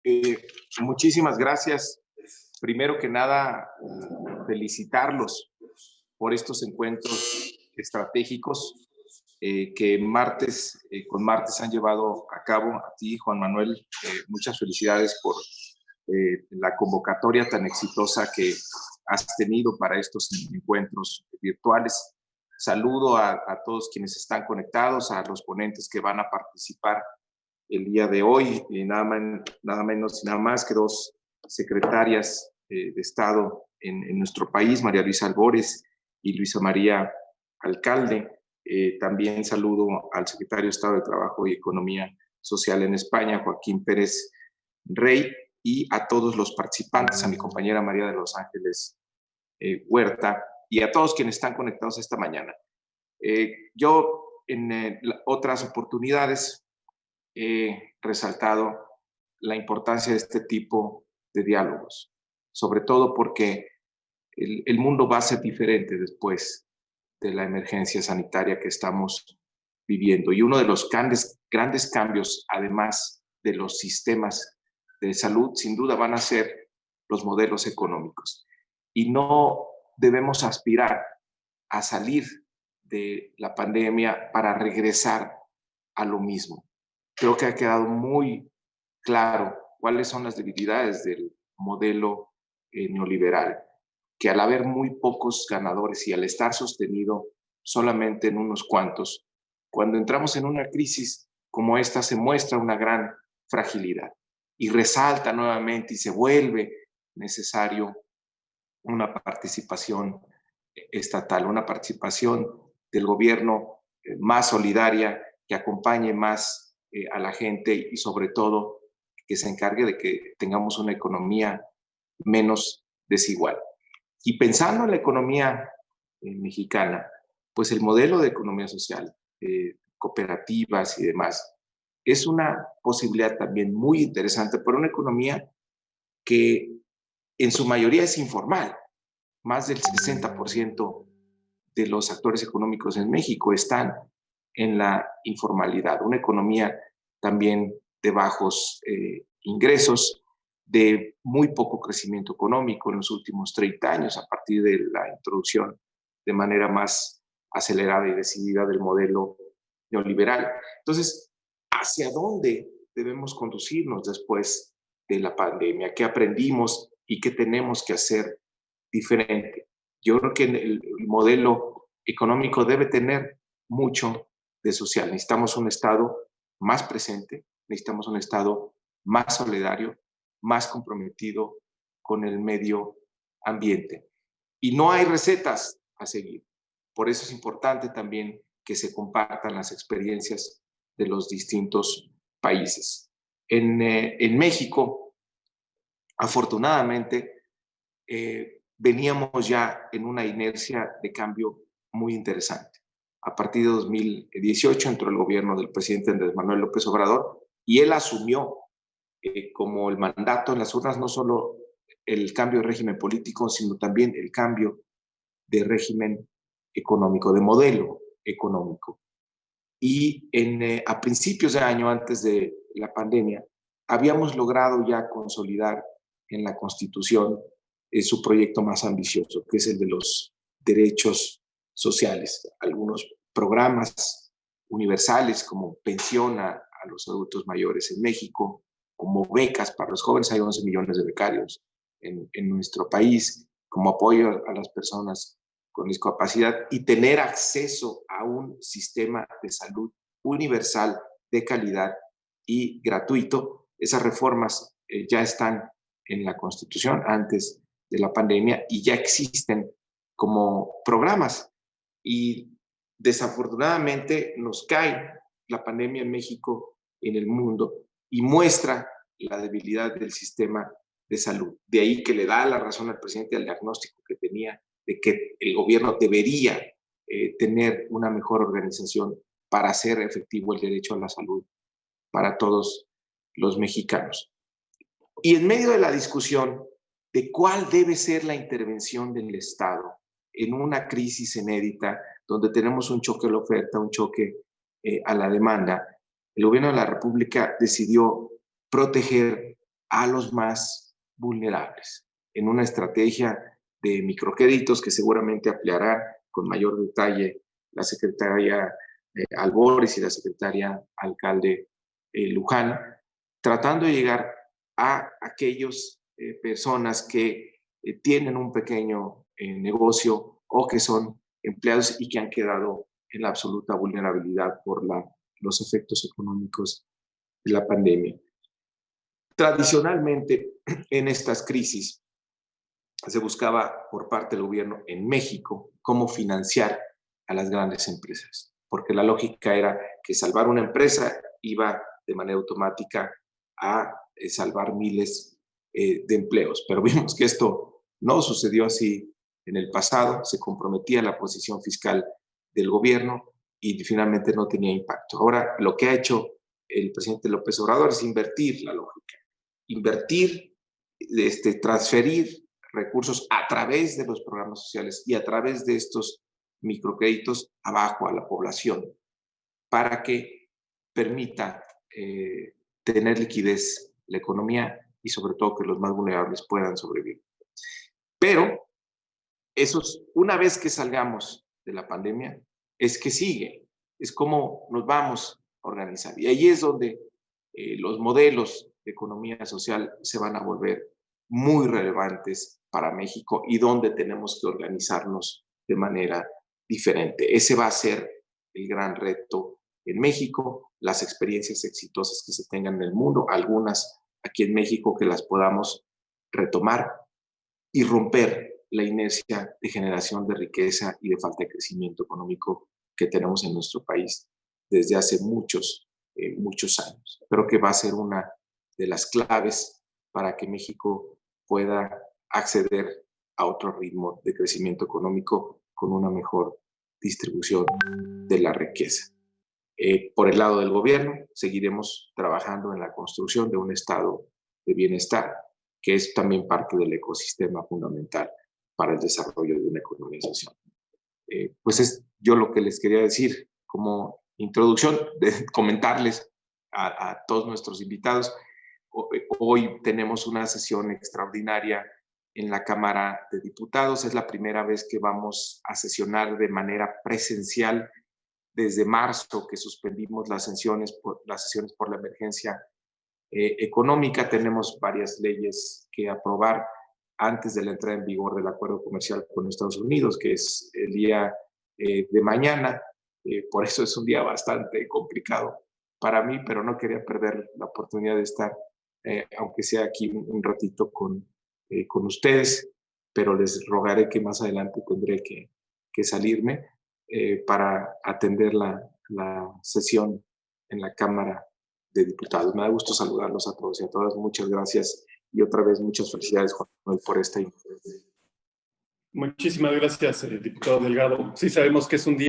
Eh, Muchísimas gracias. Primero que nada, felicitarlos por estos encuentros estratégicos que con martes han llevado a cabo. A ti, Juan Manuel, muchas felicidades por la convocatoria tan exitosa que has tenido para estos encuentros virtuales. Saludo a todos quienes están conectados, a los ponentes que van a participar el día de hoy, nada menos y nada más que dos secretarias de Estado en nuestro país, María Luisa Albores y Luisa María Alcalde. También saludo al secretario de Estado de Trabajo y Economía Social en España, Joaquín Pérez Rey, y a todos los participantes, a mi compañera María de los Ángeles Huerta, y a todos quienes están conectados esta mañana. Yo en otras oportunidades he resaltado la importancia de este tipo de diálogos, sobre todo porque el mundo va a ser diferente después de la emergencia sanitaria que estamos viviendo. Y uno de los grandes cambios, además de los sistemas de salud, sin duda van a ser los modelos económicos. Y no debemos aspirar a salir de la pandemia para regresar a lo mismo. Creo que ha quedado muy claro cuáles son las debilidades del modelo neoliberal, que al haber muy pocos ganadores y al estar sostenido solamente en unos cuantos, cuando entramos en una crisis como esta se muestra una gran fragilidad y resalta nuevamente y se vuelve necesario una participación estatal, una participación del gobierno más solidaria, que acompañe más a la gente y sobre todo que se encargue de que tengamos una economía menos desigual. Y pensando en la economía mexicana, pues el modelo de economía social, cooperativas y demás, es una posibilidad también muy interesante para una economía que en su mayoría es informal. Más del 60% de los actores económicos en México están en la informalidad, una economía también de bajos ingresos, de muy poco crecimiento económico en los últimos 30 años a partir de la introducción de manera más acelerada y decidida del modelo neoliberal. Entonces, ¿hacia dónde debemos conducirnos después de la pandemia? ¿Qué aprendimos y qué tenemos que hacer diferente? Yo creo que el modelo económico debe tener mucho de social. Necesitamos un Estado más presente, necesitamos un Estado más solidario, más comprometido con el medio ambiente. Y no hay recetas a seguir. Por eso es importante también que se compartan las experiencias de los distintos países. En México, afortunadamente, veníamos ya en una inercia de cambio muy interesante. A partir de 2018 entró el gobierno del presidente Andrés Manuel López Obrador y él asumió como el mandato en las urnas no solo el cambio de régimen político, sino también el cambio de régimen económico, de modelo económico. Y a principios de año, antes de la pandemia, habíamos logrado ya consolidar en la Constitución su proyecto más ambicioso, que es el de los derechos sociales. Algunos programas universales como pensión a los adultos mayores en México, como becas para los jóvenes, hay 11 millones de becarios en nuestro país, como apoyo a las personas con discapacidad y tener acceso a un sistema de salud universal, de calidad y gratuito. Esas reformas ya están en la Constitución antes de la pandemia y ya existen como programas. Y desafortunadamente nos cae la pandemia en México, en el mundo, y muestra la debilidad del sistema de salud. De ahí que le da la razón al presidente al diagnóstico que tenía de que el gobierno debería tener una mejor organización para hacer efectivo el derecho a la salud para todos los mexicanos. Y en medio de la discusión de cuál debe ser la intervención del Estado en una crisis inédita, donde tenemos un choque a la oferta, un choque a la demanda, el gobierno de la República decidió proteger a los más vulnerables, en una estrategia de microcréditos que seguramente ampliará con mayor detalle la secretaria Albores y la secretaria alcalde Luján, tratando de llegar a aquellas personas que tienen un pequeño negocio o que son empleados y que han quedado en la absoluta vulnerabilidad por los efectos económicos de la pandemia. Tradicionalmente, en estas crisis, se buscaba por parte del gobierno en México cómo financiar a las grandes empresas, porque la lógica era que salvar una empresa iba de manera automática a salvar miles de empleos. Pero vimos que esto no sucedió así en el pasado, se comprometía la posición fiscal del gobierno y finalmente no tenía impacto. Ahora lo que ha hecho el presidente López Obrador es invertir la lógica, invertir, transferir recursos a través de los programas sociales y a través de estos microcréditos abajo a la población para que permita tener liquidez la economía y sobre todo que los más vulnerables puedan sobrevivir. Pero una vez que salgamos de la pandemia, es que sigue, es como nos vamos a organizar. Y ahí es donde los modelos de economía social se van a volver muy relevantes para México y donde tenemos que organizarnos de manera diferente. Ese va a ser el gran reto en México, las experiencias exitosas que se tengan en el mundo, algunas aquí en México que las podamos retomar y romper la inercia de generación de riqueza y de falta de crecimiento económico que tenemos en nuestro país desde hace muchos años. Creo que va a ser una de las claves para que México pueda acceder a otro ritmo de crecimiento económico con una mejor distribución de la riqueza. Por el lado del gobierno, seguiremos trabajando en la construcción de un estado de bienestar, que es también parte del ecosistema fundamental para el desarrollo de una economía social. Pues es yo lo que les quería decir como introducción, de comentarles a todos nuestros invitados. Hoy tenemos una sesión extraordinaria en la Cámara de Diputados. Es la primera vez que vamos a sesionar de manera presencial desde marzo, que suspendimos las sesiones por la emergencia económica. Tenemos varias leyes que aprobar antes de la entrada en vigor del acuerdo comercial con Estados Unidos, que es el día de mañana. Por eso es un día bastante complicado para mí, pero no quería perder la oportunidad de estar, aunque sea aquí un ratito con ustedes, pero les rogaré que más adelante tendré que salirme para atender la sesión en la Cámara de Diputados. Me da gusto saludarlos a todos y a todas. Muchas gracias y otra vez muchas felicidades, Juan Manuel, por esta invitación. Muchísimas gracias, diputado Delgado. Sí sabemos que es un día